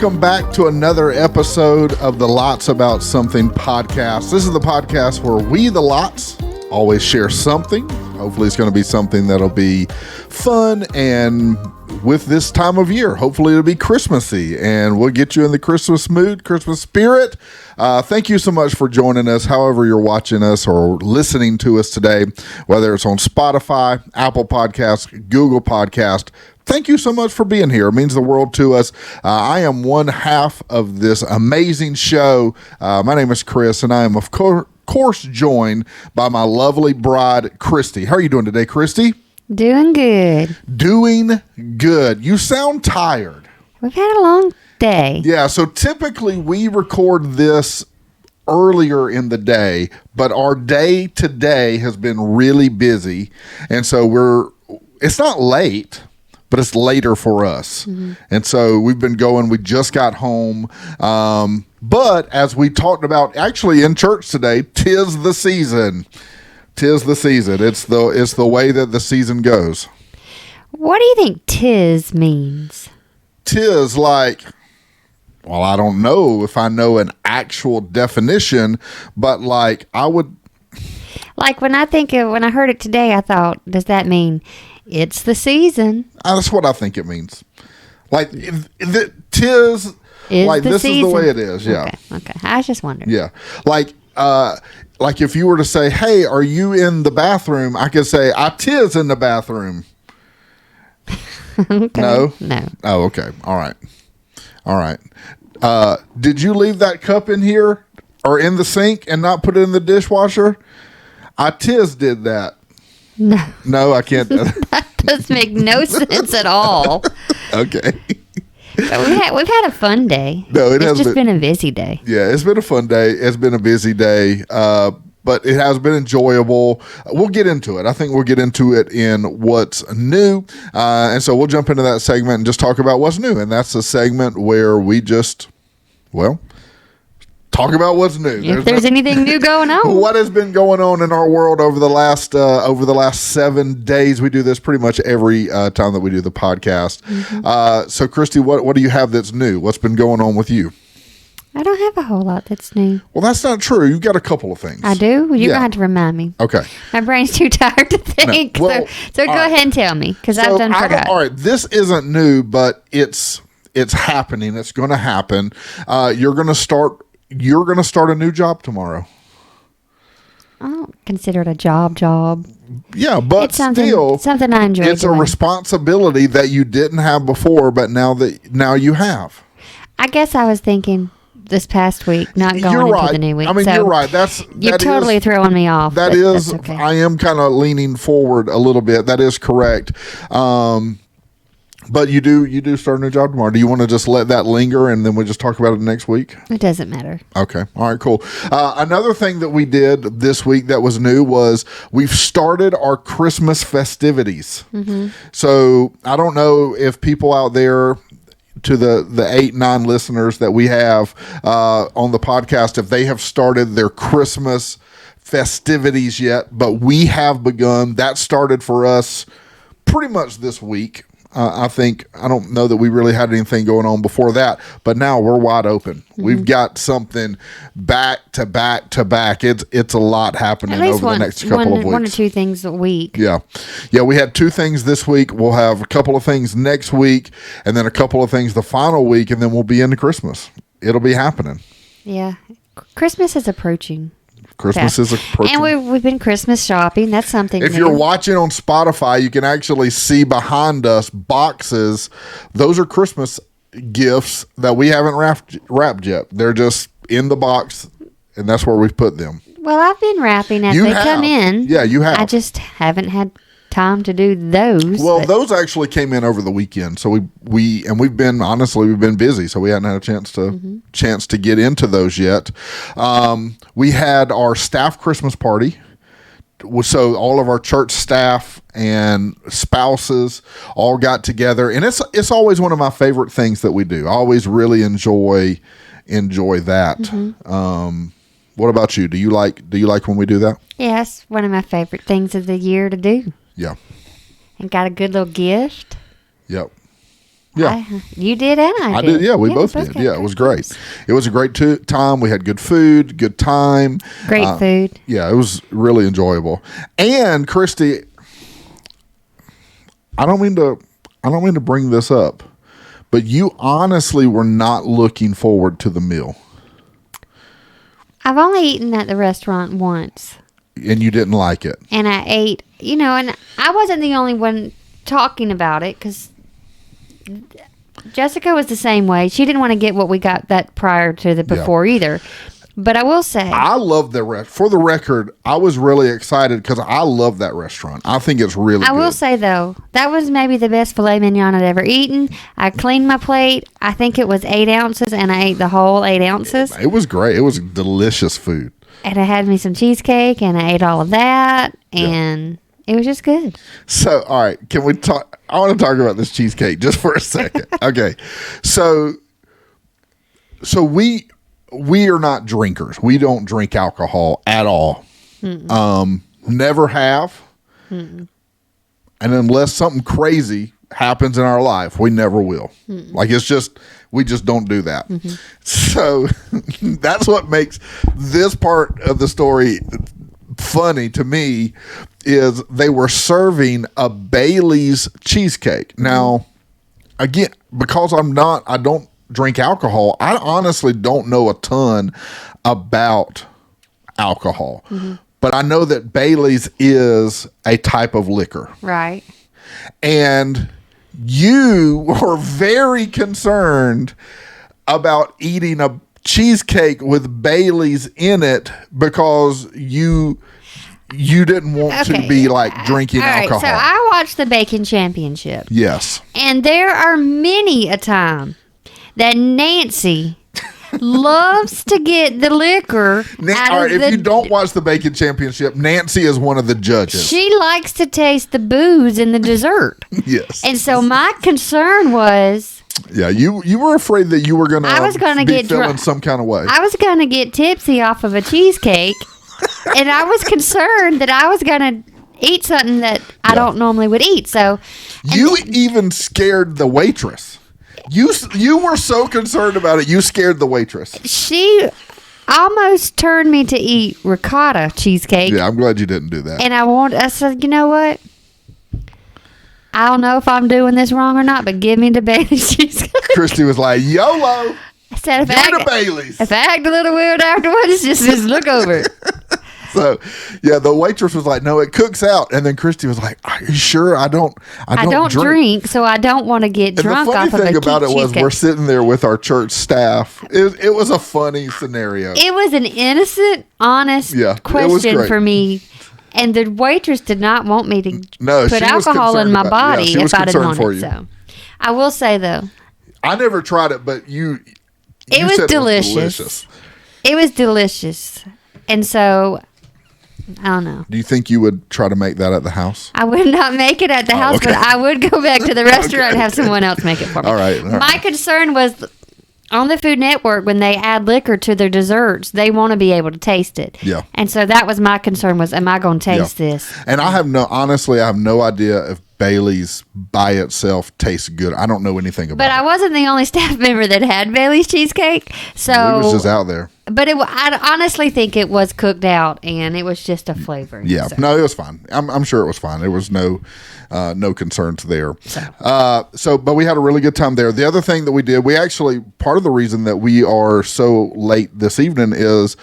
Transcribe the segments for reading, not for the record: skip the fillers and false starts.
Welcome back to another episode of the Lots About Something podcast. This is the podcast where we, the Lots, always share something. Hopefully it's going to be something that'll be fun, and with this time of year, hopefully it'll be Christmassy, and we'll get you in the Christmas mood, Christmas spirit. Thank you so much for joining us, however you're watching us or listening to us today, whether it's on Spotify, Apple Podcasts, Google Podcast. Thank you so much for being here. It means the world to us. I am one half of this amazing show. My name is Chris, and I am, of course, joined by my lovely bride, Christy. How are you doing today, Christy? Doing good. Doing good. You sound tired. We've had a long day. Yeah, so typically we record this earlier in the day, but our day today has been really busy, and so it's not late, but it's later for us. Mm-hmm. And so we've been going. We just got home. But as we talked about actually in church today, 'tis the season. 'Tis the season. It's the way that the season goes. What do you think "tis" means? Tis like, well, I don't know if I know an actual definition, but like I would. Like when I heard it today, I thought, does that mean it's the season? That's what I think it means. Like tis is like the this season. Is the way it is. Yeah. Okay. I was just wondering. Yeah. Like if you were to say, "Hey, are you in the bathroom?" I could say, "I tis in the bathroom." Okay. No. Oh, okay. All right. Did you leave that cup in here or in the sink and not put it in the dishwasher? I tis did that. No, I can't. That does make no sense at all. Okay. But we've had a fun day. No, it's just been a busy day. Yeah, it's been a fun day. It's been a busy day, but it has been enjoyable. We'll get into it. I think we'll get into it in what's new, and so we'll jump into that segment and just talk about what's new. And that's a segment where we just, talk about what's new. If there's anything new going on. What has been going on in our world over the last 7 days? We do this pretty much every time that we do the podcast. Mm-hmm. So, Christy, what do you have that's new? What's been going on with you? I don't have a whole lot that's new. Well, that's not true. You've got a couple of things. I do? Well, you're going to have to remind me. Okay. My brain's too tired to think. No. Well, so go ahead and tell me, because I've done forgot. All right. This isn't new, but it's happening. It's going to happen. You're going to start a new job tomorrow. I don't consider it a job. Yeah, but it's something I enjoy. It's doing. A responsibility that you didn't have before, but now you have. I guess I was thinking this past week, not going into the new week. I mean, you're right. You're totally throwing me off. That is, okay. I am kind of leaning forward a little bit. That is correct. But you do start a new job tomorrow. Do you want to just let that linger and then we'll just talk about it next week? It doesn't matter. Okay. All right, cool. Another thing that we did this week that was new was we've started our Christmas festivities. Mm-hmm. So I don't know if people out there, to the 8-9 listeners that we have on the podcast, if they have started their Christmas festivities yet, but we have begun. That started for us pretty much this week. I don't know that we really had anything going on before that, but now we're wide open. Mm-hmm. We've got something back to back to back. It's a lot happening over the next couple of weeks. 1 or 2 things a week. Yeah. We had 2 things this week. We'll have a couple of things next week, and then a couple of things the final week, and then we'll be into Christmas. It'll be happening. Yeah. Christmas is approaching. Christmas is approaching. And we've been Christmas shopping. That's something If you're watching on Spotify, you can actually see behind us boxes. Those are Christmas gifts that we haven't wrapped yet. They're just in the box, and that's where we've put them. Well, I've been wrapping as they come in. Yeah, you have. I just haven't had time to do those. Well, those actually came in over the weekend, so we've been busy, so we hadn't had a chance to get into those yet. We had our staff Christmas party, so all of our church staff and spouses all got together, and it's always one of my favorite things that we do. I always really enjoy that. Mm-hmm. What about you? Do you like when we do that? Yes, one of my favorite things of the year to do. Yeah. And got a good little gift. Yep. Yeah. You did and I did. I did. Yeah, we both did. Yeah, it was great. It was a great time. We had good food, good time. Great food. Yeah, it was really enjoyable. And Christy, I don't mean to bring this up, but you honestly were not looking forward to the meal. I've only eaten at the restaurant once. And you didn't like it. And I ate, and I wasn't the only one talking about it because Jessica was the same way. She didn't want to get what we got that prior to the before either. But I will say, I love the for the record, I was really excited because I love that restaurant. I think it's really good. I will say, though, that was maybe the best filet mignon I'd ever eaten. I cleaned my plate. I think it was 8 ounces, and I ate the whole 8 ounces. It was great. It was delicious food. And I had me some cheesecake, and I ate all of that, and it was just good. So, all right, can we talk? I want to talk about this cheesecake just for a second. Okay. So we are not drinkers. We don't drink alcohol at all. Never have. And unless something crazy happens in our life, we never will. Like we just don't do that. So that's what makes this part of the story funny to me is they were serving a Bailey's cheesecake. Now, again, because I don't drink alcohol, I honestly don't know a ton about alcohol. But I know that Bailey's is a type of liquor. Right. And you were very concerned about eating a cheesecake with Bailey's in it because you didn't want to be like drinking alcohol. So I watched the Bacon Championship. Yes. And there are many a time that Nancy loves to get the liquor if you don't watch the Bacon Championship, Nancy is one of the judges. She likes to taste the booze in the dessert. Yes. And so my concern was... Yeah, you were afraid that you were going to be feeling some kind of way. I was going to get tipsy off of a cheesecake, and I was concerned that I was going to eat something that I don't normally would eat. So you even scared the waitress. You were so concerned about it, you scared the waitress. She almost turned me to eat ricotta cheesecake. Yeah, I'm glad you didn't do that. And I said, you know what? I don't know if I'm doing this wrong or not, but give me the Bailey's cheesecake. Christy was like, YOLO. I said, give me the Bailey's. If I act a little weird afterwards, just look over it. So, yeah, the waitress was like, no, it cooks out. And then Christy was like, are you sure? I don't drink, so I don't want to get drunk off of a cheesecake. The funny thing about it was we're sitting there with our church staff. It was a funny scenario. It was an innocent, honest question for me. And the waitress did not want me to put alcohol in my body if I didn't want it. So, I will say, though. I never tried it, but you it was delicious. It was delicious. And so... I don't know. Do you think you would try to make that at the house? I would not make it at the house, but I would go back to the restaurant and have someone else make it for me. All right. My concern was on the Food Network, when they add liquor to their desserts, they want to be able to taste it. Yeah. And so that was my concern was, am I going to taste this? And I have no idea if Bailey's by itself tastes good. I don't know anything about it. But I wasn't the only staff member that had Bailey's cheesecake. So it was just out there. But I honestly think it was cooked out, and it was just a flavor. Yeah, no, it was fine. I'm sure it was fine. There was no concerns there. But we had a really good time there. The other thing that we did, part of the reason that we are so late this evening is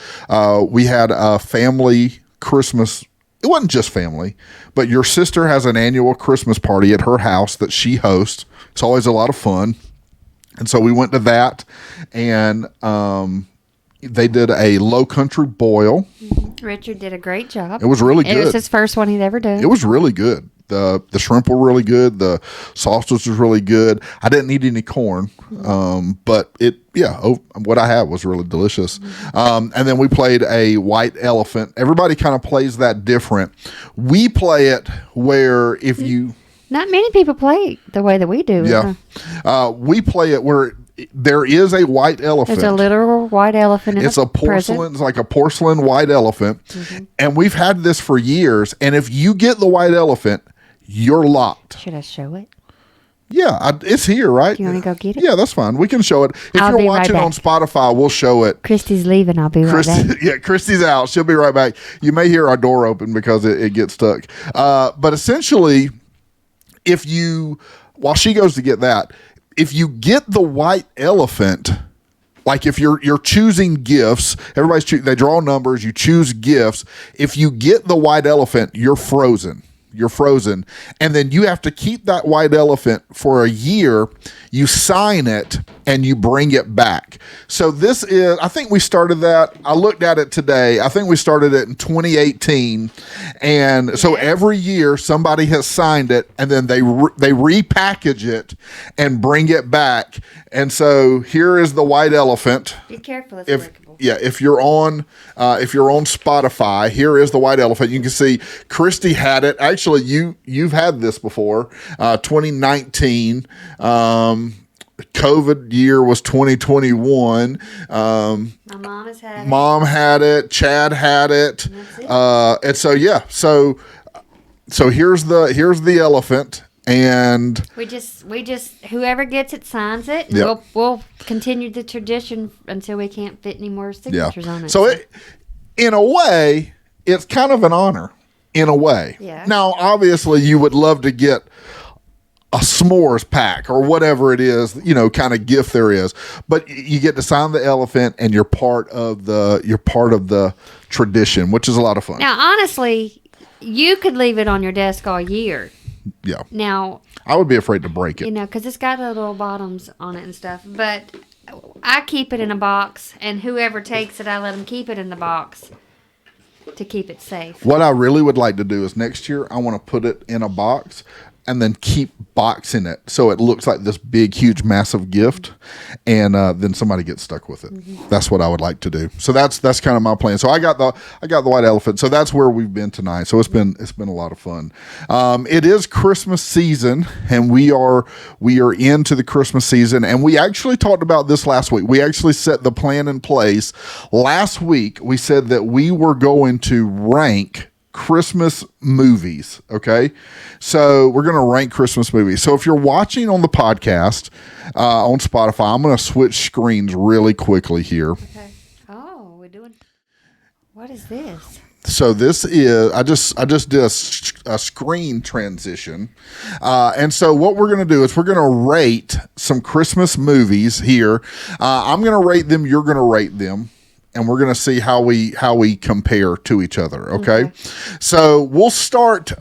we had a family Christmas. It wasn't just family, but your sister has an annual Christmas party at her house that she hosts. It's always a lot of fun. And so we went to that, and they did a low country boil. Richard did a great job. It was really good. It was his first one he'd ever done. It was really good. The shrimp were really good. The sausage was really good. I didn't eat any corn, but what I had was really delicious. And then we played a white elephant. Everybody kind of plays that different. We play it where if you... Not many people play it the way that we do. Yeah. We play it where there is a white elephant. There's a literal white elephant in It's a porcelain. It's like a porcelain white elephant. And we've had this for years. And if you get the white elephant, you're locked. Should I show it? Yeah, it's here, right? Do you want to go get it? Yeah, that's fine. We can show it. If you're watching on Spotify, we'll show it. Christy's leaving. I'll be right back. Yeah, Christy's out. She'll be right back. You may hear our door open because it gets stuck. But essentially, while she goes to get that, if you get the white elephant, like if you're choosing gifts, they draw numbers, you choose gifts. If you get the white elephant, you're frozen. And then you have to keep that white elephant for a year. You sign it and you bring it back. So I think we started that. I looked at it today. I think we started it in 2018. And so every year somebody has signed it and then they repackage it and bring it back. And so here is the white elephant. Be careful. It's breakable. Yeah, if you're on Spotify, here is the white elephant. You can see Christy had it. Actually, you've had this before. 2019. COVID year was 2021. My mom has had it. Mom had it. Chad had it. And so so here's the elephant. And we just whoever gets it signs it, and we'll continue the tradition until we can't fit any more signatures on it. So in a way, it's kind of an honor. In a way. Yeah. Now, obviously, you would love to get a s'mores pack or whatever it is, kind of gift there is. But you get to sign the elephant, and you're part of the tradition, which is a lot of fun. Now, honestly, you could leave it on your desk all year. Yeah. Now, I would be afraid to break it. Because it's got the little bottoms on it and stuff. But I keep it in a box, and whoever takes it, I let them keep it in the box to keep it safe. What I really would like to do is next year, I want to put it in a box and then keep boxing it so it looks like this big, huge, massive gift, and then somebody gets stuck with it. Mm-hmm. That's what I would like to do. So that's kind of my plan. So I got the white elephant. So that's where we've been tonight. So it's been a lot of fun. It is Christmas season, and we are into the Christmas season. And we actually talked about this last week. We actually set the plan in place last week. We said that we were going to rank Christmas movies. Okay. So we're going to rank Christmas movies. So if you're watching on the podcast, on Spotify, I'm going to switch screens really quickly here. Okay. Oh, what is this? So this is, I just did a screen transition. And so what we're going to do is we're going to rate some Christmas movies here. I'm going to rate them. You're going to rate them. And we're going to see how we compare to each other. Okay. So we'll start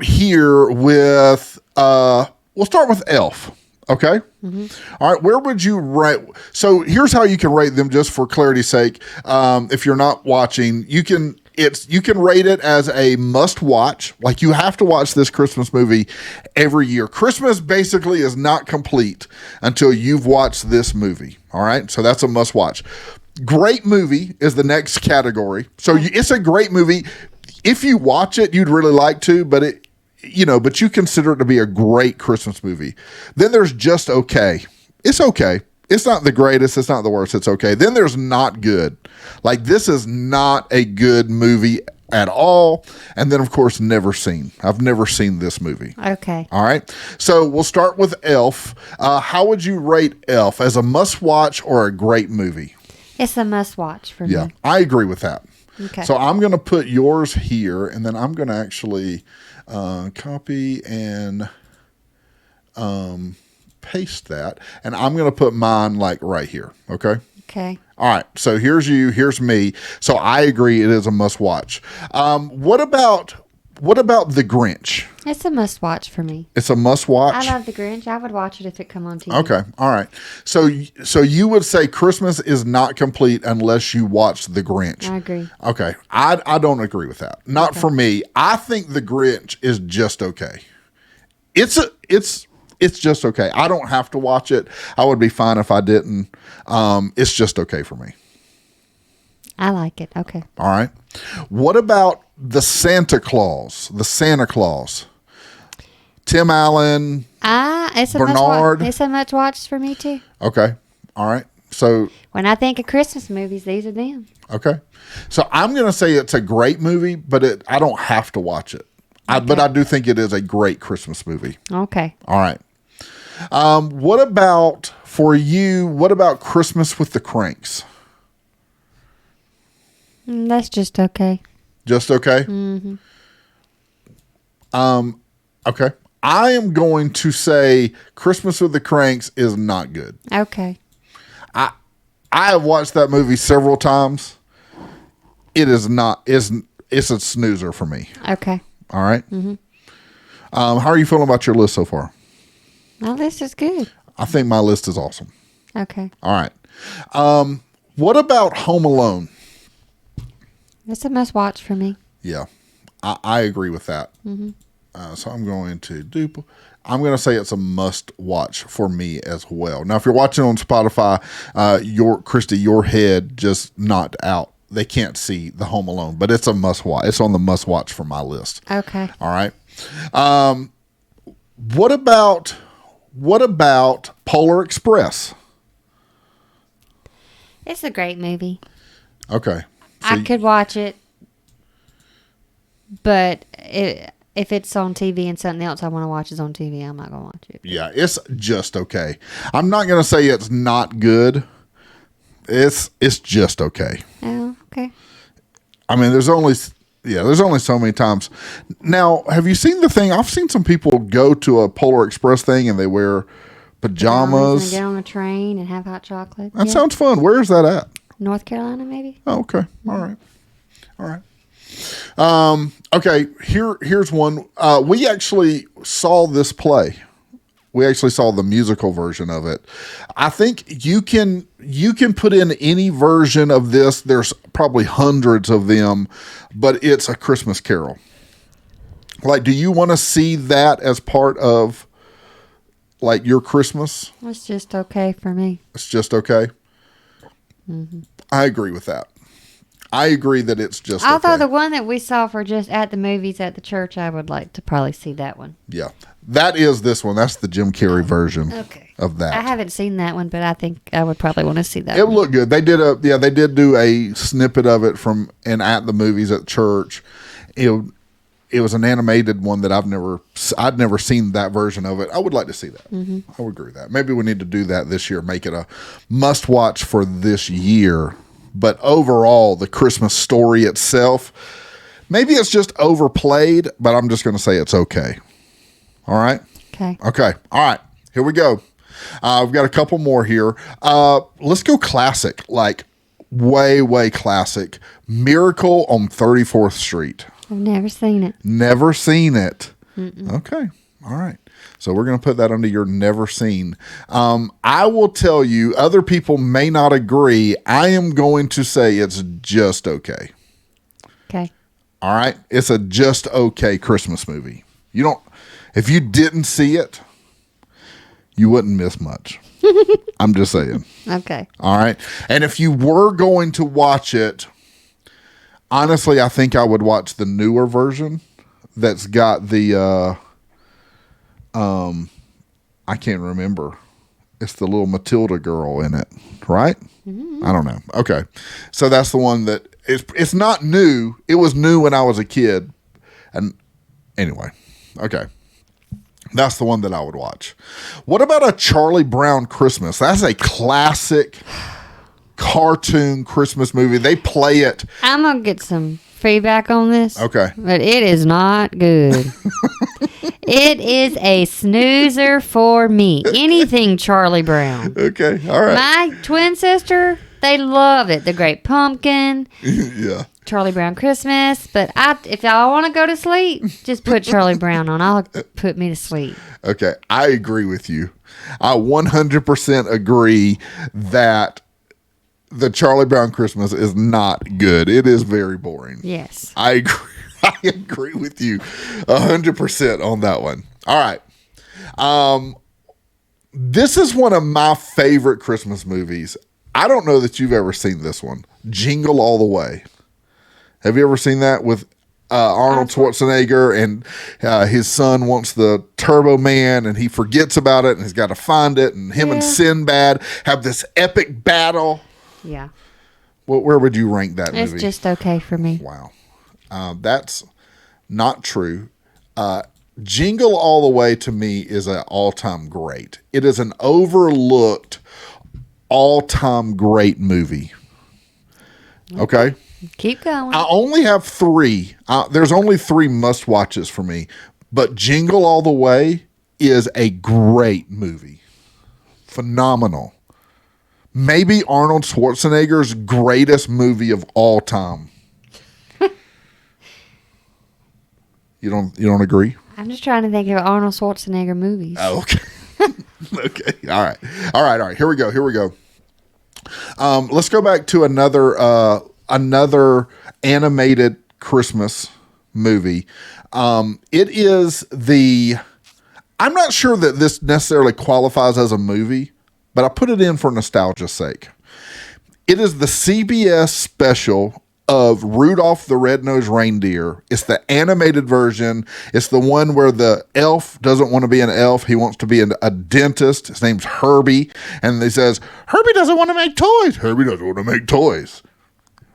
here with Elf. Okay. Mm-hmm. All right. Where would you rate? So here's how you can rate them, just for clarity's sake. If you're not watching, you can rate it as a must watch. Like, you have to watch this Christmas movie every year. Christmas basically is not complete until you've watched this movie. All right. So that's a must watch. Great movie is the next category. So it's a great movie. If you watch it, you'd really like to, but but you consider it to be a great Christmas movie. Then there's just okay. It's okay. It's not the greatest. It's not the worst. It's okay. Then there's not good. Like, this is not a good movie at all. And then, of course, never seen. I've never seen this movie. Okay. All right. So we'll start with Elf. How would you rate Elf? As a must-watch or a great movie? It's a must-watch for me. Yeah, I agree with that. Okay. So I'm going to put yours here, and then I'm going to actually copy and paste that, and I'm going to put mine like right here. Okay. Okay. All right. So here's you. Here's me. So I agree. It is a must watch. What about The Grinch? It's a must watch for me. It's a must watch. I love The Grinch. I would watch it if it come on TV. Okay. All right. So you would say Christmas is not complete unless you watch The Grinch. I agree. Okay. I don't agree with that. Not for me. I think The Grinch is just okay. It's just okay. I don't have to watch it. I would be fine if I didn't. It's just okay for me. I like it. Okay. All right. What about the Santa Claus? The Santa Claus. Tim Allen. It's Bernard. It's a much watch for me too. Okay. All right. So when I think of Christmas movies, these are them. Okay. So I'm going to say it's a great movie, but I don't have to watch it. But I do think it is a great Christmas movie. Okay. All right. What about for you? What about Christmas with the Cranks? That's just okay. Just okay? Mm-hmm. Okay. I am going to say Christmas with the Cranks is not good. Okay. I have watched that movie several times. It is not. It's a snoozer for me. Okay. All right. Mm-hmm. How are you feeling about your list so far? My list is good. I think my list is awesome. Okay. All right. What about Home Alone? It's a must watch for me. Yeah, I agree with that. Mm-hmm. So I'm going to say it's a must watch for me as well. Now, if you're watching on Spotify, Christy, your head just knocked out. They can't see the Home Alone, but it's a must watch. It's on the must watch for my list. Okay. All right. What about Polar Express? It's a great movie. Okay. So I could watch it, but if it's on TV and something else I want to watch is on TV, I'm not going to watch it. Yeah, it's just okay. I'm not going to say it's not good. It's just okay. Oh, okay. I mean, there's only so many times. Now, have you seen the thing? I've seen some people go to a Polar Express thing and they wear pajamas. And get on a train and have hot chocolate. That sounds fun. Where is that at? North Carolina, maybe. Oh, okay. All right. Okay. Here's one. We actually saw this play. We actually saw the musical version of it. I think you can put in any version of this. There's probably hundreds of them, but it's A Christmas Carol. Like, do you want to see that as part of like your Christmas? It's just okay for me. It's just okay. Mm-hmm. I agree with that. I agree that it's just Although okay. The one that we saw for just at the movies at the church, I would like to probably see that one. Yeah. That is this one. That's the Jim Carrey version of that. I haven't seen that one, but I think I would probably want to see that It one. looked good. They did do a snippet of it from and at the movies at church. It was an animated one that I'd never seen that version of it. I would like to see that. Mm-hmm. I would agree with that. Maybe we need to do that this year. Make it a must watch for this year. But overall, the Christmas story itself, maybe it's just overplayed, but I'm just going to say it's okay. All right? Okay. Okay. All right. Here we go. We've got a couple more here. Let's go classic, like way, way classic. Miracle on 34th Street. I've never seen it. Never seen it. Mm-mm. Okay. All right. So we're going to put that under your never seen. I will tell you, other people may not agree. I am going to say it's just okay. Okay. All right. It's a just okay Christmas movie. If you didn't see it, you wouldn't miss much. I'm just saying. Okay. All right. And if you were going to watch it, honestly, I think I would watch the newer version that's got the I can't remember. It's the little Matilda girl in it, right? Mm-hmm. I don't know. Okay. So that's the one that it's not new. It was new when I was a kid. And anyway, okay. That's the one that I would watch. What about a Charlie Brown Christmas? That's a classic cartoon Christmas movie. They play it. I'm going to get some feedback on this. Okay. But it is not good. It is a snoozer for me. Anything Charlie Brown. Okay. All right. My twin sister, they love it. The Great Pumpkin. Yeah. Charlie Brown Christmas. But if y'all want to go to sleep, just put Charlie Brown on. I'll put me to sleep. Okay. I agree with you. I 100% agree that the Charlie Brown Christmas is not good. It is very boring. Yes. I agree. I agree with you 100% on that one. All right. This is one of my favorite Christmas movies. I don't know that you've ever seen this one. Jingle All the Way. Have you ever seen that with Arnold Schwarzenegger and his son wants the Turbo Man and he forgets about it and he's got to find it and him and Sinbad have this epic battle. Yeah. Where would you rank that movie? It's just okay for me. Wow. That's not true. Jingle All the Way to me is an all-time great. It is an overlooked all-time great movie. Okay? Keep going. I only have 3. There's only 3 must-watches for me. But Jingle All the Way is a great movie. Phenomenal. Maybe Arnold Schwarzenegger's greatest movie of all time. You don't agree? I'm just trying to think of Arnold Schwarzenegger movies. Oh, okay. Okay. All right. Here we go. Let's go back to another animated Christmas movie. It is I'm not sure that this necessarily qualifies as a movie, but I put it in for nostalgia's sake. It is the CBS special of Rudolph the Red-Nosed Reindeer. It's the animated version. It's the one where the elf doesn't want to be an elf. He wants to be a dentist. His name's Herbie. And he says, Herbie doesn't want to make toys. Herbie doesn't want to make toys.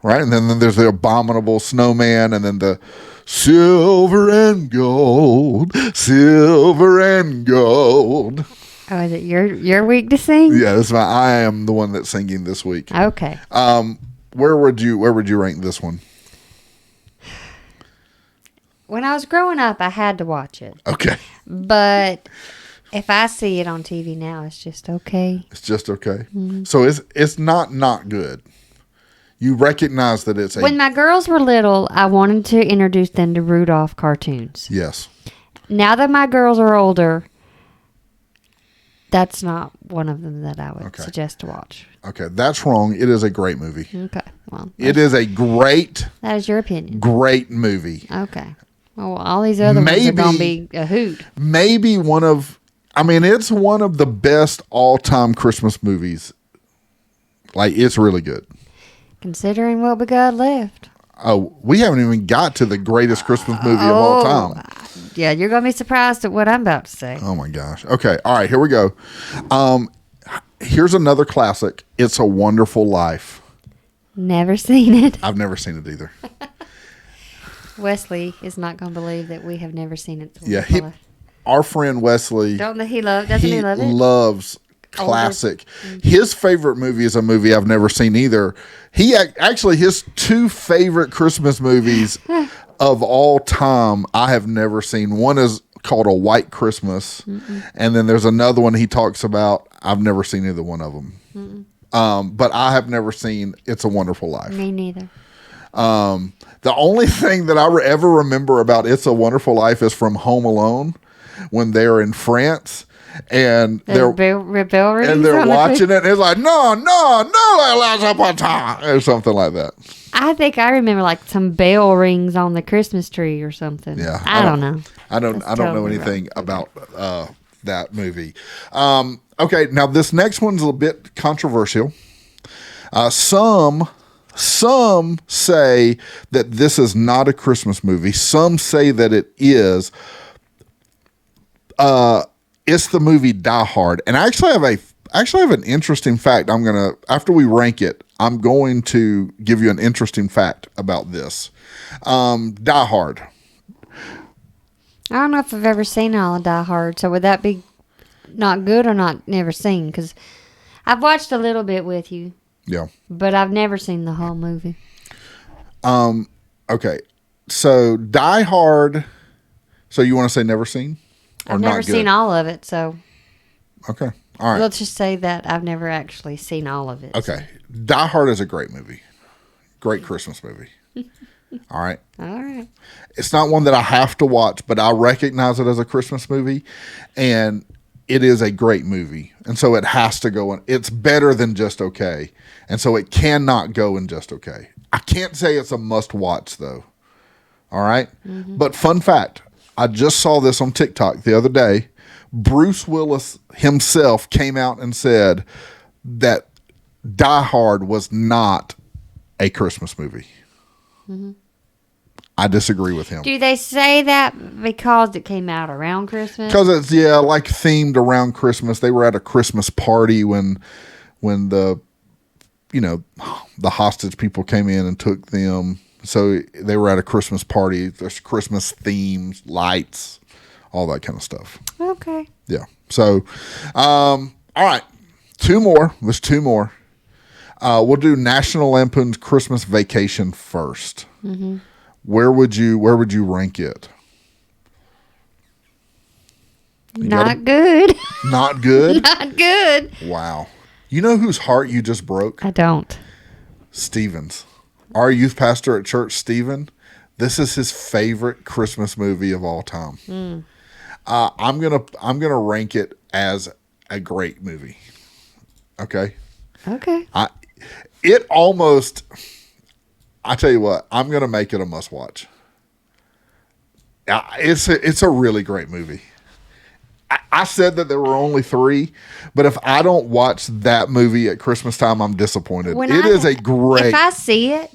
Right? And then there's the abominable snowman, and then the silver and gold. Oh, is it your week to sing? Yeah, I am the one that's singing this week. Okay. Where would you rank this one? When I was growing up, I had to watch it. Okay. But if I see it on TV now, it's just okay. It's just okay. Mm-hmm. So it's not good. You recognize that it's When my girls were little, I wanted to introduce them to Rudolph cartoons. Yes. Now that my girls are older, that's not one of them that I would suggest to watch. Okay, that's wrong. It is a great movie. Okay, well. It is a great... That is your opinion. Great movie. Okay. Well, all these other ones are going to be a hoot. Maybe it's one of the best all-time Christmas movies. Like, it's really good. Considering what we got left. Oh, we haven't even got to the greatest Christmas movie of all time. Yeah, you're going to be surprised at what I'm about to say. Oh, my gosh. Okay. All right. Here we go. Here's another classic. It's a Wonderful Life. Never seen it. I've never seen it either. Wesley is not going to believe that we have never seen it. Yeah. Our friend Wesley. Doesn't he love it? He loves classic. Mm-hmm. His favorite movie is a movie I've never seen either. His 2 favorite Christmas movies of all time I have never seen. One is called A White Christmas, and then there's another one he talks about. I've never seen either one of them. But I have never seen It's a Wonderful Life. Me neither. The only thing that I ever remember about It's a Wonderful Life is from Home Alone when they're in France. And they're watching it, and it's like, no, or something like that. I think I remember like some bell rings on the Christmas tree or something. Yeah, I don't know. I don't know anything about that movie. Okay, now this next one's a bit controversial. Some say that this is not a Christmas movie. Some say that it is. It's the movie Die Hard, and I actually have an interesting fact. After we rank it, I'm going to give you an interesting fact about this. Die Hard. I don't know if I've ever seen all of Die Hard, so would that be not good or not never seen? Because I've watched a little bit with you. Yeah. But I've never seen the whole movie. Okay. So Die Hard. So you want to say never seen? I've never seen all of it, so. Okay. All right. Let's just say that I've never actually seen all of it. Okay. So. Die Hard is a great movie. Great Christmas movie. All right. All right. It's not one that I have to watch, but I recognize it as a Christmas movie, and it is a great movie. And so it has to go in. It's better than just okay. And so it cannot go in just okay. I can't say it's a must watch, though. All right. Mm-hmm. But fun fact, I just saw this on TikTok the other day. Bruce Willis himself came out and said that Die Hard was not a Christmas movie. Mm-hmm. I disagree with him. Do they say that because it came out around Christmas? Because it's, like themed around Christmas. They were at a Christmas party when the hostage people came in and took them. So they were at a Christmas party. There's Christmas themes, lights, all that kind of stuff. Okay. Yeah. So, all right. Two more. There's two more. We'll do National Lampoon's Christmas Vacation first. Mm-hmm. Where would you rank it? Not good. Not good? Not good. Wow. You know whose heart you just broke? I don't. Stephen's. Our youth pastor at church, Stephen, this is his favorite Christmas movie of all time. Mm. I'm gonna rank it as a great movie. Okay. Okay. I tell you what, I'm gonna make it a must watch. It's a really great movie. I said that there were only 3, but if I don't watch that movie at Christmas time, I'm disappointed. If I see it,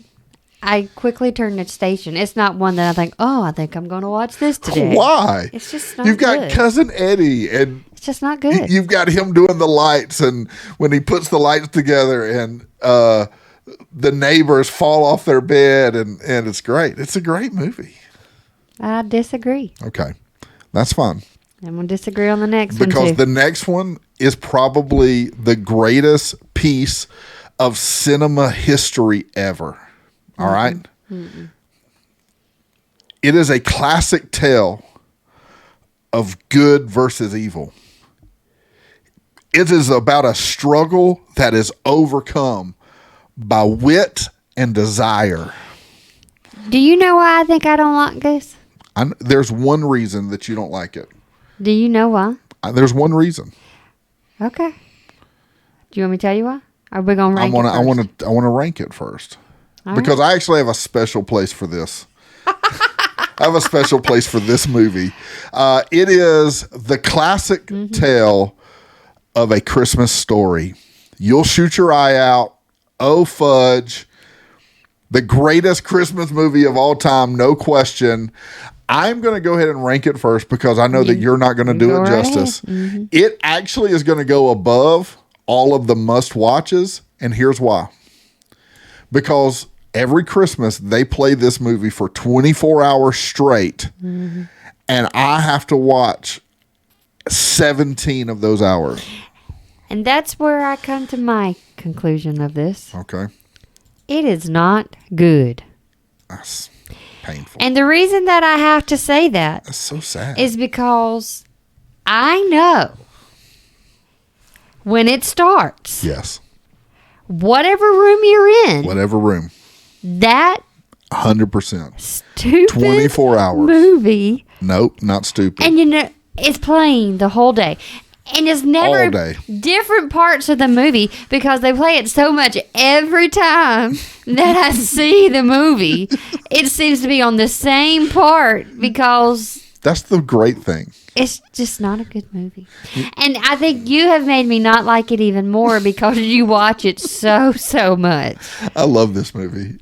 I quickly turn the station. It's not one that I think, I think I'm going to watch this today. Why? It's just not You've got good. Cousin Eddie, and it's just not good. You've got him doing the lights, and when he puts the lights together, and the neighbors fall off their bed, and it's great. It's a great movie. I disagree. Okay, that's fine. I'm going to disagree on the next one, because the next one is probably the greatest piece of cinema history ever. All right? Mm-mm. It is a classic tale of good versus evil. It is about a struggle that is overcome by wit and desire. Do you know why I think I don't like this? There's one reason that you don't like it. Do you know why? There's one reason. Okay. Do you want me to tell you why? Are we going to rank it first? I want to rank it first. All because right. I actually have a special place for this. I have a special place for this movie. It is the classic tale of A Christmas Story. You'll shoot your eye out. Oh, fudge. The greatest Christmas movie of all time, no question. I'm going to go ahead and rank it first because I know that you're not going to do it justice. Mm-hmm. It actually is going to go above all of the must-watches, and here's why. Because every Christmas, they play this movie for 24 hours straight, and I have to watch 17 of those hours. And that's where I come to my conclusion of this. Okay. It is not good. That's painful. And the reason that I have to say that's so sad is because I know when it starts. Yes. Whatever room you're in. Whatever room. That 100%. Stupid 24 hours. Movie. Nope, not stupid. And it's playing the whole day. And it's never different parts of the movie because they play it so much every time that I see the movie. It seems to be on the same part because... That's the great thing. It's just not a good movie. And I think you have made me not like it even more because you watch it so much. I love this movie.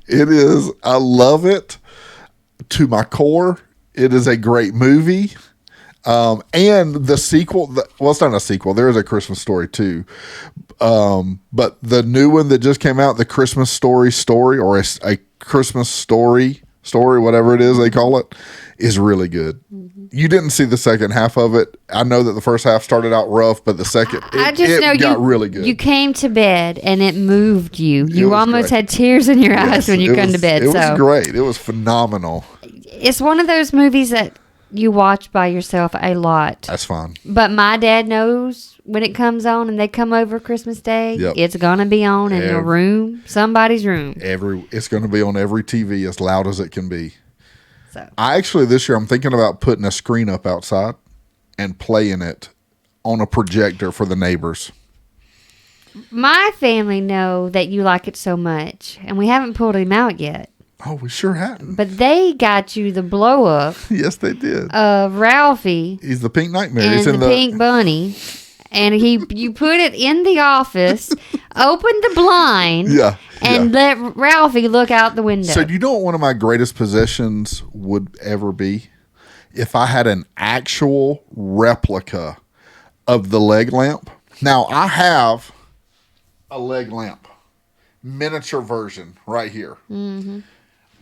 I love it to my core. It is a great movie. And the sequel, it's not a sequel. There is a Christmas Story too. But the new one that just came out, the Christmas Story, or a Christmas Story, whatever it is they call it, is really good. Mm-hmm. You didn't see the second half of it. I know that the first half started out rough, but the second, it got really good. You came to bed and it moved you. You almost had tears in your eyes when you come to bed. It was great. It was phenomenal. It's one of those movies that you watch by yourself a lot. That's fine. But my dad knows when it comes on and they come over Christmas Day, it's going to be on in your room, somebody's room. It's going to be on every TV as loud as it can be. So I actually, this year, I'm thinking about putting a screen up outside and playing it on a projector for the neighbors. My family know that you like it so much, and we haven't pulled him out yet. Oh, we sure hadn't. But they got you the blow up. Yes, they did. Of Ralphie. He's the pink nightmare. And He's in the pink bunny. And you put it in the office, opened the blind, and let Ralphie look out the window. So do you know what one of my greatest possessions would ever be? If I had an actual replica of the leg lamp. Now, I have a leg lamp, miniature version right here. Mm-hmm.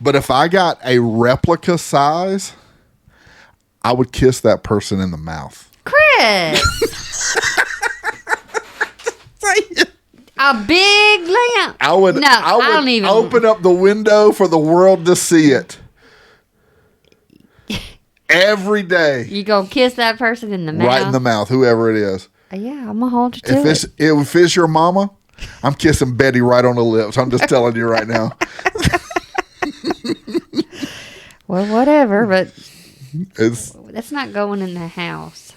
But if I got a replica size, I would kiss that person in the mouth. Chris! A big lamp. I would don't even open up the window for the world to see it. Every day. You gonna kiss that person in the mouth? Right in the mouth, whoever it is. Yeah, I'm gonna hold you to it. If it's your mama, I'm kissing Betty right on the lips. I'm just telling you right now. Well, whatever, but that's not going in the house.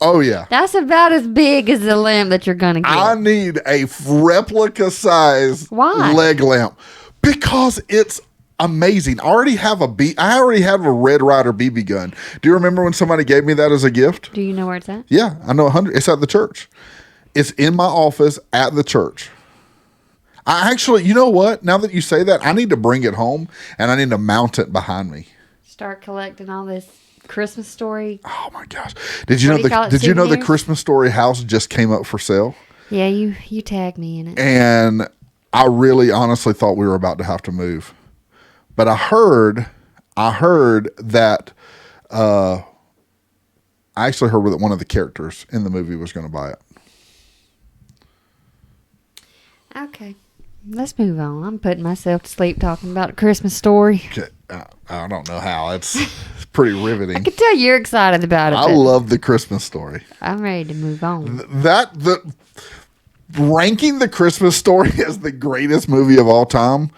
Oh, yeah. That's about as big as the lamp that you're going to get. I need a replica size leg lamp because it's amazing. I already have a Red Ryder BB gun. Do you remember when somebody gave me that as a gift? Do you know where it's at? Yeah, I know 100. It's at the church. It's in my office at the church. I actually, you know what? Now that you say that, I need to bring it home and I need to mount it behind me. Start collecting all this Christmas Story. Oh my gosh! Did you know the Christmas Story house just came up for sale? Yeah, you tagged me in it. And I really honestly thought we were about to have to move, but I heard that I actually heard that one of the characters in the movie was going to buy it. Okay, let's move on. I'm putting myself to sleep talking about a Christmas Story. I don't know how. It's pretty riveting. I can tell you're excited about it. I love the Christmas Story. I'm ready to move on. Ranking the Christmas Story as the greatest movie of all time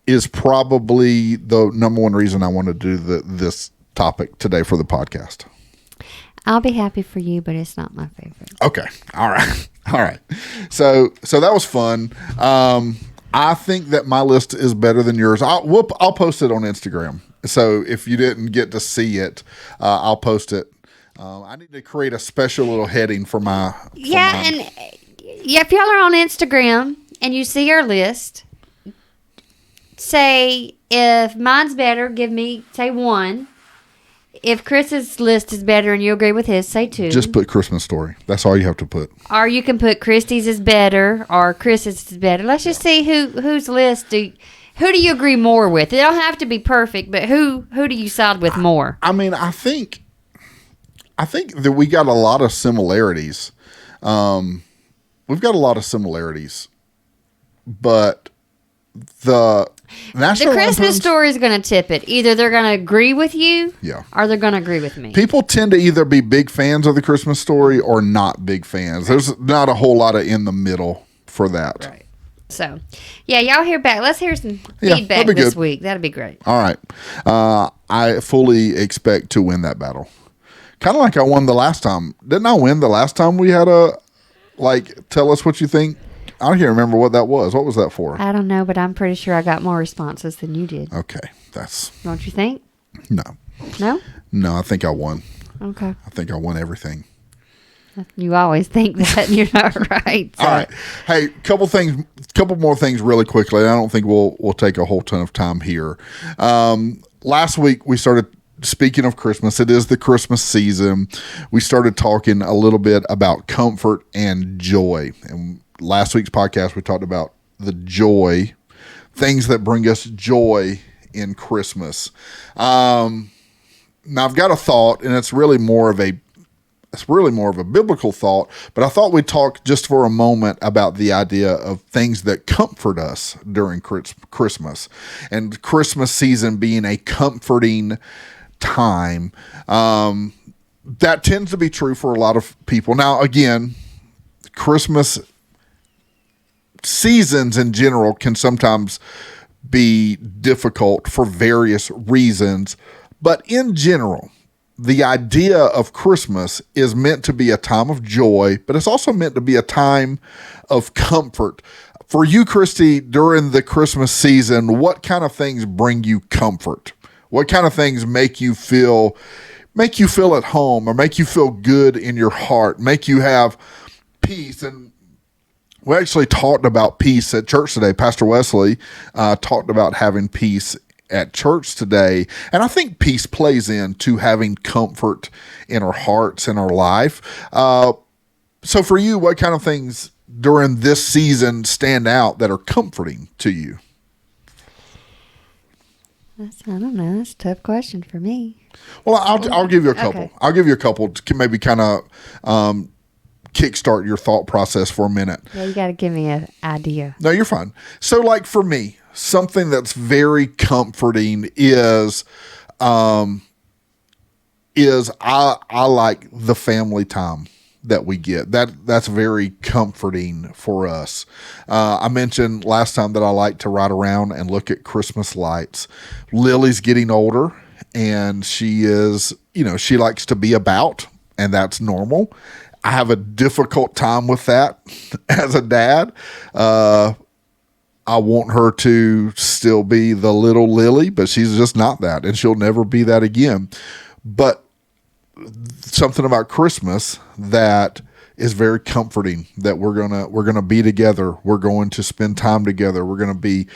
is probably the number one reason I want to do this topic today for the podcast. I'll be happy for you, but it's not my favorite. Okay. All right. So that was fun. I think that my list is better than yours. I'll post it on Instagram. So if you didn't get to see it, I'll post it. I need to create a special little heading for my. And if y'all are on Instagram and you see our list, say if mine's better, give me say 1. If Chris's list is better and you agree with his, say 2. Just put Christmas Story. That's all you have to put. Or you can put Christy's is better or Chris's is better. Let's just see whose list who do you agree more with? It don't have to be perfect, but who do you side with more? I mean, I think that we got a lot of similarities. We've got a lot of similarities, but the Christmas Story is going to tip it. Either they're going to agree with you, or they're going to agree with me. People tend to either be big fans of the Christmas Story or not big fans. There's not a whole lot of in the middle for that. Right. So, yeah, y'all hear back. Let's hear some feedback this week. That'd be great. All right. I fully expect to win that battle. Kind of like I won the last time. Didn't I win the last time we had tell us what you think? I can't remember what that was. What was that for? I don't know, but I'm pretty sure I got more responses than you did. Okay. Don't you think? No. No? No, I think I won. Okay. I think I won everything. You always think that, and you're not right. So. All right. Hey, couple more things really quickly. I don't think we'll take a whole ton of time here. Last week we started, speaking of Christmas, it is the Christmas season. We started talking a little bit about comfort and joy. And last week's podcast, we talked about the joy, things that bring us joy in Christmas. Now I've got a thought, and it's really more of a biblical thought, but I thought we'd talk just for a moment about the idea of things that comfort us during Christmas, and Christmas season being a comforting time. That tends to be true for a lot of people. Now, again, Christmas seasons in general can sometimes be difficult for various reasons, but in general, the idea of Christmas is meant to be a time of joy, but it's also meant to be a time of comfort. For you, Christy, during the Christmas season, what kind of things bring you comfort? What kind of things make you feel at home, or make you feel good in your heart, make you have peace? And we actually talked about peace at church today. Pastor Wesley talked about having peace at church today. And I think peace plays into having comfort in our hearts and our life. So for you, what kind of things during this season stand out that are comforting to you? I don't know. That's a tough question for me. Well, I'll give you a couple. Okay. I'll give you a couple to maybe kind of kickstart your thought process for a minute. Yeah, you got to give me an idea. No, you're fine. So, like for me, something that's very comforting is I like the family time that we get. That's very comforting for us. I mentioned last time that I like to ride around and look at Christmas lights. Lily's getting older, and she is, she likes to be about, and that's normal. I have a difficult time with that as a dad. I want her to still be the little Lily, but she's just not that, and she'll never be that again. But something about Christmas that is very comforting, that we're gonna be together. We're going to spend time together. We're gonna be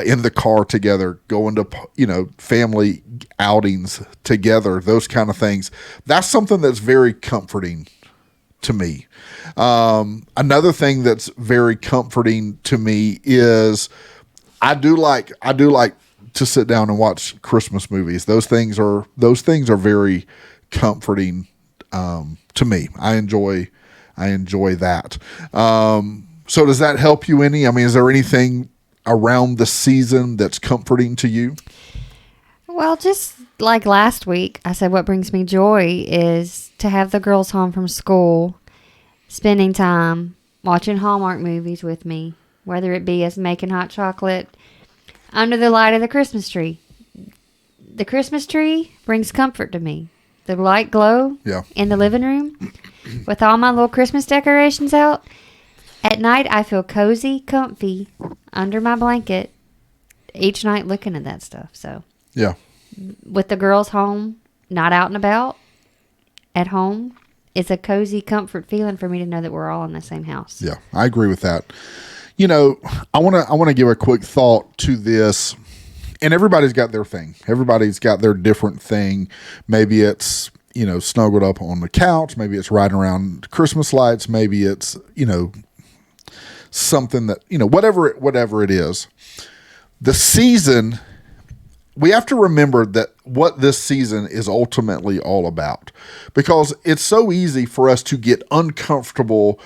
in the car together, going to family outings together. Those kind of things. That's something that's very comforting to me. Another thing that's very comforting to me is I do like to sit down and watch Christmas movies. Those things are very comforting to me. I enjoy that. So does that help you any? I mean, is there anything around the season that's comforting to you? Well, just like last week, I said what brings me joy is to have the girls home from school, spending time watching Hallmark movies with me, whether it be us making hot chocolate under the light of the Christmas tree. The Christmas tree brings comfort to me. The light glow in the living room with all my little Christmas decorations out. At night, I feel cozy, comfy under my blanket each night looking at that stuff. So, yeah. With the girls home, not out and about, at home, it's a cozy comfort feeling for me to know that we're all in the same house. Yeah, I agree with that. I want to give a quick thought to this. And everybody's got their thing. Everybody's got their different thing. Maybe it's, snuggled up on the couch. Maybe it's riding around Christmas lights. Maybe it's, something that, whatever it is. The season, we have to remember that what this season is ultimately all about. Because it's so easy for us to get uncomfortable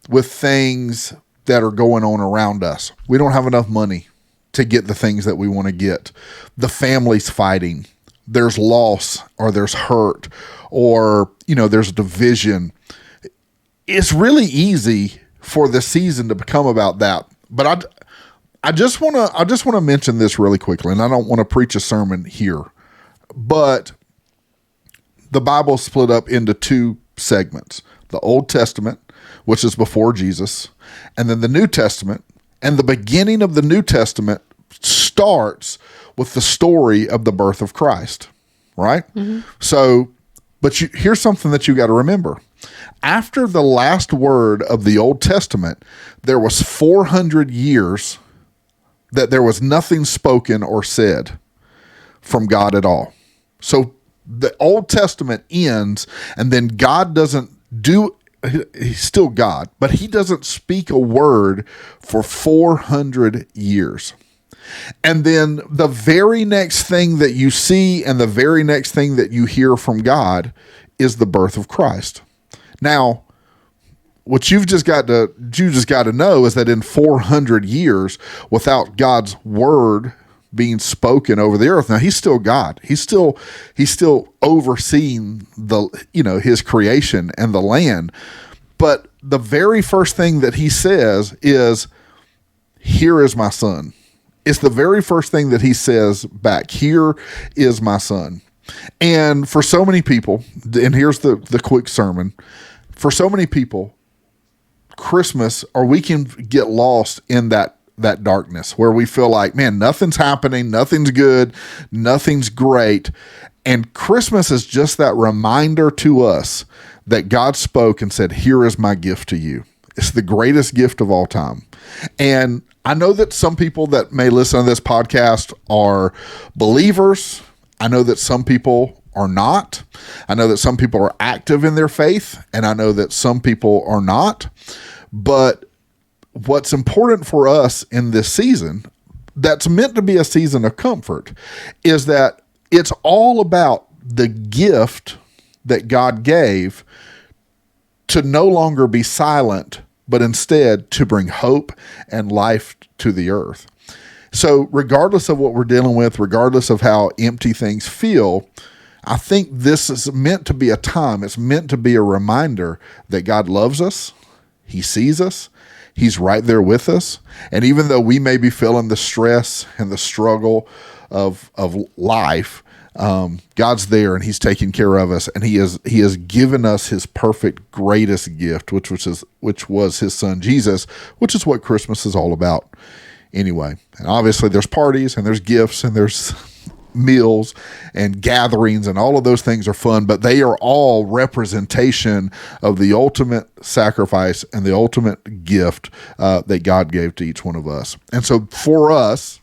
with things that are going on around us. We don't have enough money to get the things that we want to get. The family's fighting. There's loss, or there's hurt, or, there's division. It's really easy for the season to become about that. But I just want to mention this really quickly, and I don't want to preach a sermon here, but the Bible's split up into two segments: the Old Testament, which is before Jesus, and then the New Testament. And the beginning of the New Testament starts with the story of the birth of Christ, right? Mm-hmm. So, but here's something that you got to remember. After the last word of the Old Testament, there was 400 years that there was nothing spoken or said from God at all. So the Old Testament ends, and then God doesn't do. He's still God, but he doesn't speak a word for 400 years. And then the very next thing that you see and the very next thing that you hear from God is the birth of Christ. Now, what you've just got to know is that in 400 years, without God's word being spoken over the earth, now he's still God. He's still overseeing his creation and the land. But the very first thing that he says is, "Here is my son." It's the very first thing that he says back. Here is my son. And for so many people, and here's the quick sermon, for so many people, Christmas, or we can get lost in that darkness where we feel like, man, nothing's happening, nothing's good, nothing's great. And Christmas is just that reminder to us that God spoke and said, "Here is my gift to you." It's the greatest gift of all time. And I know that some people that may listen to this podcast are believers. I know that some people are not. I know that some people are active in their faith, and I know that some people are not. But what's important for us in this season, that's meant to be a season of comfort is that it's all about the gift that God gave to no longer be silent, but instead to bring hope and life to the earth. So regardless of what we're dealing with, regardless of how empty things feel, I think this is meant to be a time. It's meant to be a reminder that God loves us. He sees us. He's right there with us. And even though we may be feeling the stress and the struggle of life, God's there and he's taking care of us. And he has given us his perfect, greatest gift, which was his son, Jesus, which is what Christmas is all about anyway. And obviously there's parties and there's gifts and there's meals and gatherings, and all of those things are fun, but they are all representation of the ultimate sacrifice and the ultimate gift that God gave to each one of us. And so for us,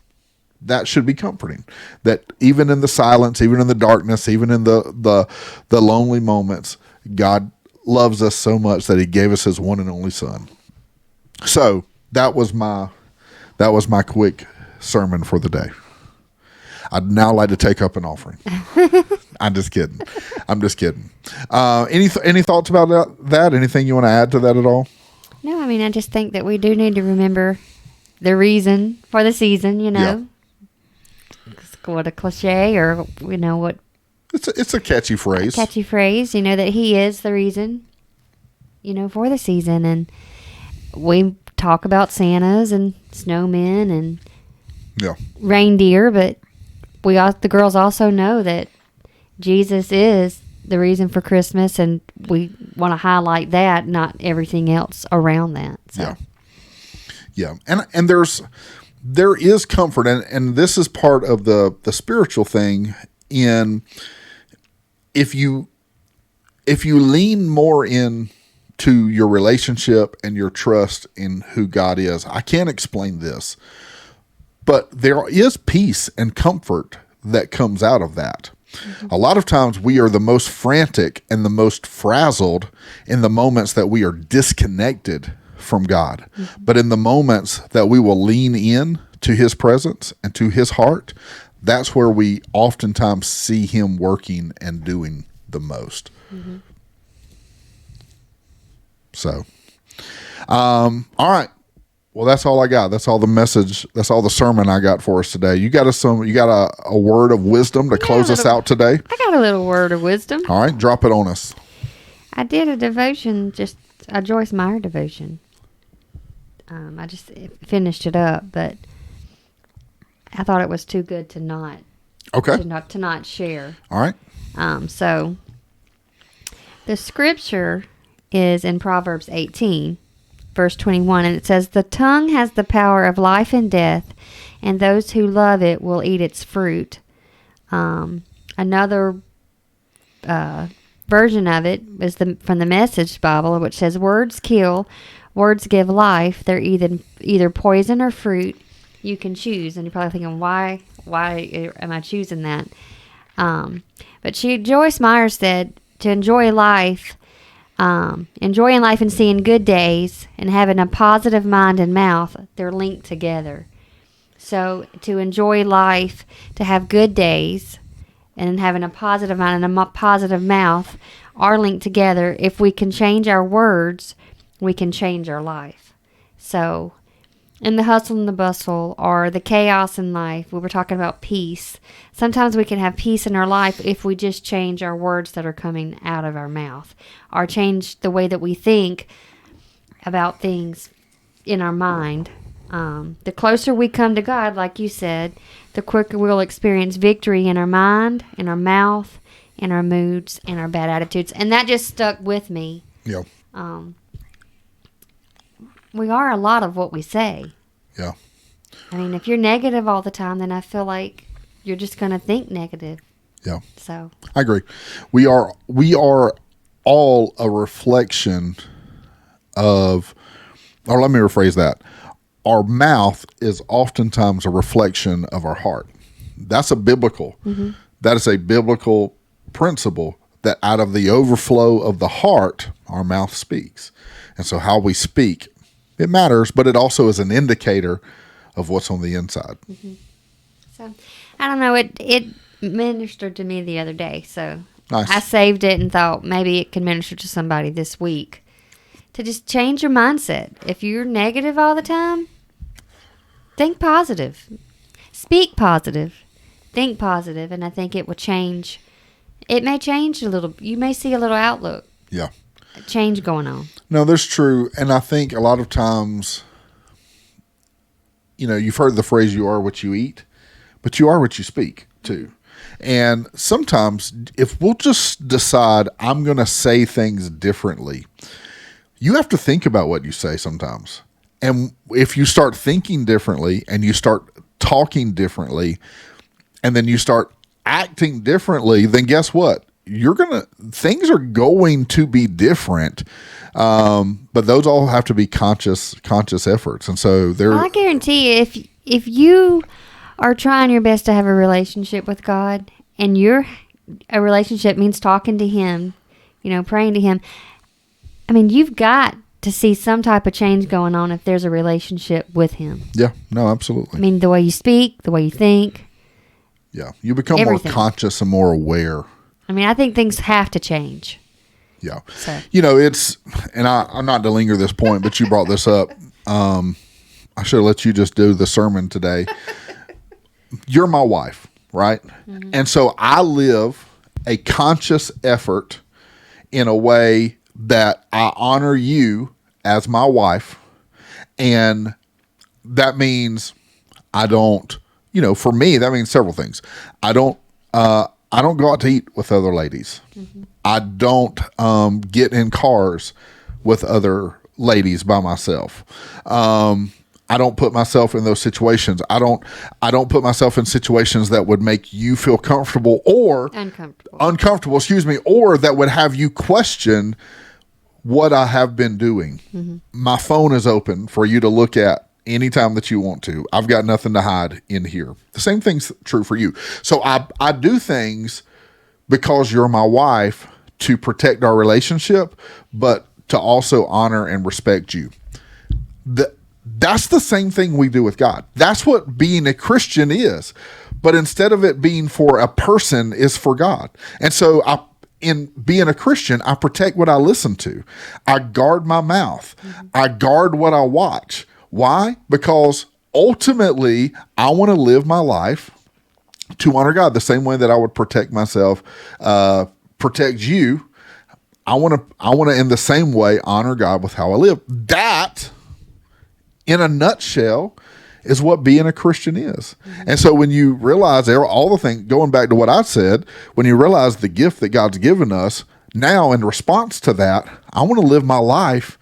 that should be comforting, that even in the silence, even in the darkness, even in the lonely moments, God loves us so much that he gave us his one and only son. So that was my quick sermon for the day. I'd now like to take up an offering. I'm just kidding. Any thoughts about that? Anything you want to add to that at all? No, I mean, I just think that we do need to remember the reason for the season, you know. Yeah. What a cliche, or, you know, what. It's a catchy phrase. You know, that he is the reason, you know, for the season. And we talk about Santas and snowmen and reindeer, but the girls also know that Jesus is the reason for Christmas, and we want to highlight that, not everything else around that. So. Yeah. And there is comfort, and this is part of the spiritual thing in if you lean more in to your relationship and your trust in who God is. I can't explain this, but there is peace and comfort that comes out of that. Mm-hmm. A lot of times we are the most frantic and the most frazzled in the moments that we are disconnected from God. Mm-hmm. But in the moments that we will lean in to his presence and to his heart, that's where we oftentimes see him working and doing the most. Mm-hmm. So, all right. Well, that's all I got. That's all the message. That's all the sermon I got for us today. You got a word of wisdom to close us out today? I got a little word of wisdom. All right. Drop it on us. I did a devotion, just a Joyce Meyer devotion. I just finished it up, but I thought it was too good to not. Okay. To not share. All right. So the scripture is in Proverbs 18, verse 21, and it says, "The tongue has the power of life and death, and those who love it will eat its fruit." Another version of it is from the Message Bible, which says, "Words kill, words give life. They're either poison or fruit. You can choose." And you're probably thinking, why am I choosing that? But Joyce Meyer said to enjoy life. Enjoying life and seeing good days and having a positive mind and mouth, they're linked together. So to enjoy life, to have good days, and having a positive mind and a positive mouth are linked together. If we can change our words, we can change our life. So in the hustle and the bustle, or the chaos in life, we were talking about peace. Sometimes we can have peace in our life if we just change our words that are coming out of our mouth, or change the way that we think about things in our mind. The closer we come to God, like you said, the quicker we'll experience victory in our mind, in our mouth, in our moods, and our bad attitudes. And that just stuck with me. Yeah. We are a lot of what we say. Yeah. I mean, if you're negative all the time, then I feel like you're just going to think negative. Yeah. So I agree. We are all a reflection of, or let me rephrase that. Our mouth is oftentimes a reflection of our heart. That's mm-hmm. That is a biblical principle, that out of the overflow of the heart, our mouth speaks. And so how we speak, it matters, but it also is an indicator of what's on the inside. Mm-hmm. So, I don't know. It ministered to me the other day. So, nice. I saved it and thought maybe it can minister to somebody this week. To just change your mindset. If you're negative all the time, think positive. Speak positive. Think positive, and I think it will change. It may change a little. You may see a little outlook. Yeah. Change going on. No, that's true. And I think a lot of times, you've heard the phrase, you are what you eat, but you are what you speak too. And sometimes if we'll just decide, I'm going to say things differently, you have to think about what you say sometimes. And if you start thinking differently and you start talking differently and then you start acting differently, then guess what? Things are going to be different. But those all have to be conscious efforts. And so I guarantee you, if you are trying your best to have a relationship with God, and a relationship means talking to Him, praying to Him, I mean, you've got to see some type of change going on if there's a relationship with Him. Yeah, no, absolutely. I mean, the way you speak, the way you think. Yeah, you become everything. More conscious and more aware. I mean, I think things have to change. Yeah. So. I'm not to linger this point, but you brought this up. I should have let you just do the sermon today. You're my wife, right? Mm-hmm. And so I live a conscious effort in a way that I honor you as my wife. And that means I don't, for me, that means several things. I don't go out to eat with other ladies. Mm-hmm. I don't get in cars with other ladies by myself. I don't put myself in those situations. I don't put myself in situations that would make you feel comfortable or uncomfortable, or that would have you question what I have been doing. Mm-hmm. My phone is open for you to look at anytime that you want to. I've got nothing to hide in here. The same thing's true for you. So I do things because you're my wife to protect our relationship, but to also honor and respect you. That's the same thing we do with God. That's what being a Christian is. But instead of it being for a person, is for God. And so in being a Christian, I protect what I listen to. I guard my mouth. Mm-hmm. I guard what I watch. Why? Because ultimately, I want to live my life to honor God the same way that I would protect myself, protect you. I want to in the same way honor God with how I live. That, in a nutshell, is what being a Christian is. Mm-hmm. And so when you realize all the things, going back to what I said, when you realize the gift that God's given us, now in response to that, I want to live my life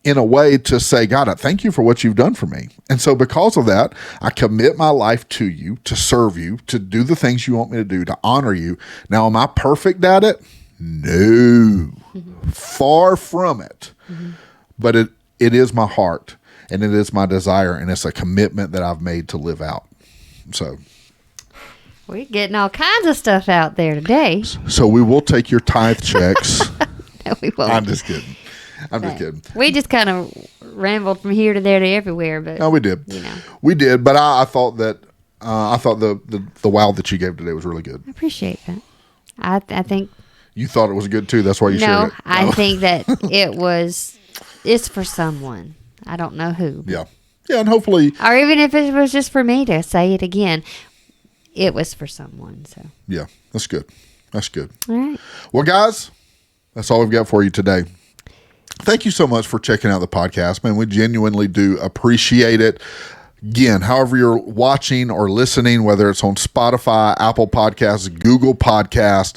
in a way to say, God, I thank you for what you've done for me. And so because of that, I commit my life to you, to serve you, to do the things you want me to do, to honor you. Now, am I perfect at it? No, far from it. Mm-hmm. But it is my heart. And it is my desire, and it's a commitment that I've made to live out. So we're getting all kinds of stuff out there today. So we will take your tithe checks. No, we won't. I'm just kidding. Just kidding. We just kind of rambled from here to there to everywhere, but no, we did. We did. But I thought that the wow that you gave today was really good. I appreciate that. I think you thought it was good too. That's why you shared it. No, I think that it's for someone. I don't know who. Yeah. Yeah, and hopefully... Or even if it was just for me to say it again, it was for someone. So yeah, that's good. That's good. All right. Well, guys, that's all we've got for you today. Thank you so much for checking out the podcast, man. We genuinely do appreciate it. Again, however you're watching or listening, whether it's on Spotify, Apple Podcasts, Google Podcast,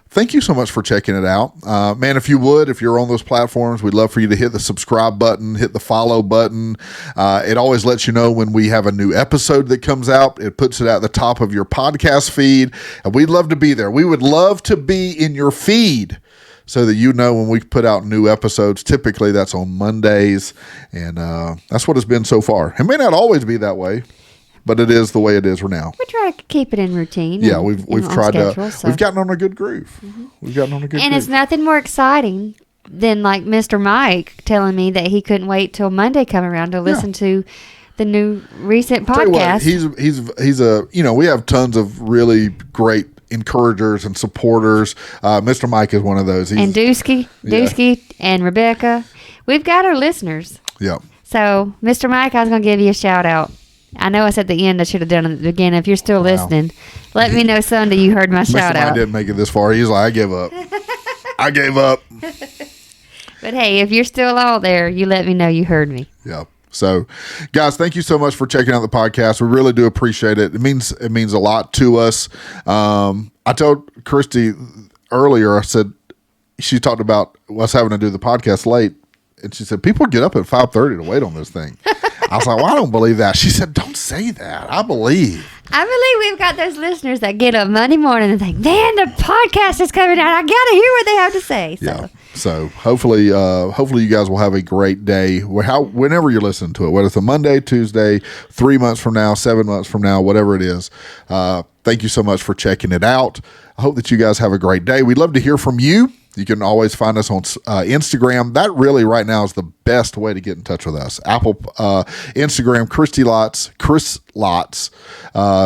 thank you so much for checking it out. Man, if you're on those platforms, we'd love for you to hit the subscribe button, hit the follow button. It always lets you know when we have a new episode that comes out. It puts it at the top of your podcast feed, and we'd love to be there. We would love to be in your feed so that you know when we put out new episodes. Typically, that's on Mondays, and that's what it's been so far. It may not always be that way, but it is the way it is for now. We try to keep it in routine. Yeah, we've tried schedule, we've gotten on a good groove. Mm-hmm. We've gotten on a good groove. And it's nothing more exciting than like Mr. Mike telling me that he couldn't wait till Monday come around to listen to the new recent Tell you what, podcast. he's a, we have tons of really great encouragers and supporters. Mr. Mike is one of those. And Dusky and Rebecca. We've got our listeners. Yeah. So, Mr. Mike, I was going to give you a shout out. I know I said at the end, I should have done it at the beginning. If you're still listening, let me know Sunday you heard my shout Mr. out. Mike didn't make it this far. He's like, I give up. I gave up. But hey, if you're still out there, you let me know you heard me. Yeah. So, guys, thank you so much for checking out the podcast. We really do appreciate it. It means a lot to us. I told Christy earlier, I said, she talked about us having to do the podcast late. And she said, people get up at 5:30 to wait on this thing. I was like, well, I don't believe that. She said, don't say that. I believe we've got those listeners that get up Monday morning and think, man, the podcast is coming out. I got to hear what they have to say. So. Yeah. So hopefully you guys will have a great day. Whenever you're listening to it, whether it's a Monday, Tuesday, 3 months from now, 7 months from now, whatever it is. Thank you so much for checking it out. I hope that you guys have a great day. We'd love to hear from you. You can always find us on Instagram. That really right now is the best way to get in touch with us. Apple, Instagram, Christy Lots, Chris Lots,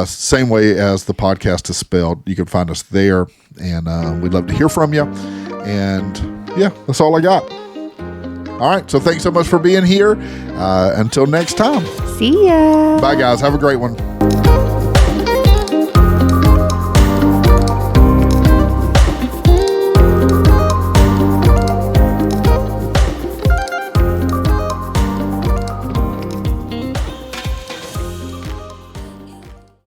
same way as the podcast is spelled. You can find us there, and we'd love to hear from you. And yeah, that's all I got. All right, so thanks so much for being here. Until next time. See ya. Bye, guys. Have a great one.